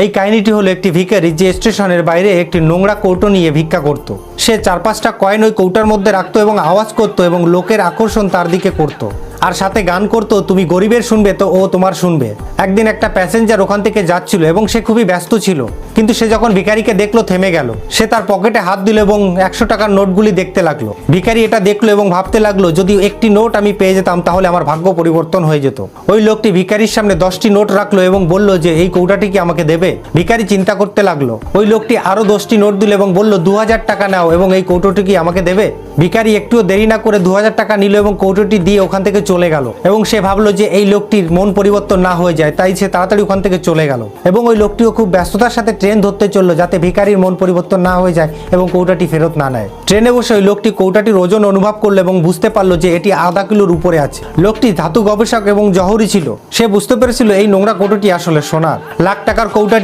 এই কাহিনীটি হলো একটি ভিখারি যে স্টেশনের বাইরে একটি নোংরা কৌটো নিয়ে ভিক্ষা করত। সে 4-5টা কয়েন ওই কৌটার মধ্যে রাখতো এবং আওয়াজ করতো এবং লোকের আকর্ষণ তার দিকে করতো, আর সাথে গান করতো, তুমি গরিবের শুনবে তো ও তোমার শুনবে। একদিন একটা প্যাসেঞ্জার ওখান থেকে যাচ্ছিল এবং সে খুবই ব্যস্ত ছিল, কিন্তু সে যখন ভিখারিকে দেখলো থেমে গেল। সে তার পকেটে হাত দিল এবং 100 টাকার নোটগুলি দেখতে লাগলো। ভিখারি এটা দেখলো এবং ভাবতে লাগলো, যদি একটি নোট আমি পেয়ে যেতাম তাহলে আমার ভাগ্য পরিবর্তন হয়ে যেত। ওই লোকটি ভিখারির সামনে 10টি নোট রাখলো এবং বলল যে এই কৌটাটি কি আমাকে দেবে। ভিখারি চিন্তা করতে লাগলো। ওই লোকটি আরো 10টি নোট দিল এবং বলল 2000 টাকা নাও এবং এই কৌটোটি কি আমাকে দেবে। ভিখারি একটুও দেরি না করে 2000 টাকা নিল এবং কৌটোটি দিয়ে ওখান থেকে চলে গেল। এবং সে ভাবলো যে এই লোকটির মন পরিবর্তন না হয়ে যায়, তাই সে তাড়াতাড়ি ওখান থেকে চলে গেল। এবং ওই লোকটিও খুব ব্যস্ততার সাথে ট্রেন ধরতে চললো যাতে ভিখারির মন পরিবর্তন না হয়ে যায় এবং কৌটাটি ফেরত না নেয়। ট্রেনে বসে ওই লোকটি কৌটাটির ওজন অনুভব করলো এবং বুঝতে পারলো যে এটি আধা কিলোর উপরে আছে। লোকটি ধাতু গবেষক এবং জহরি ছিল। সে বুঝতে পেরেছিল এই নোংরা কৌটোটি আসলে সোনার। লাখ টাকার কৌটাটি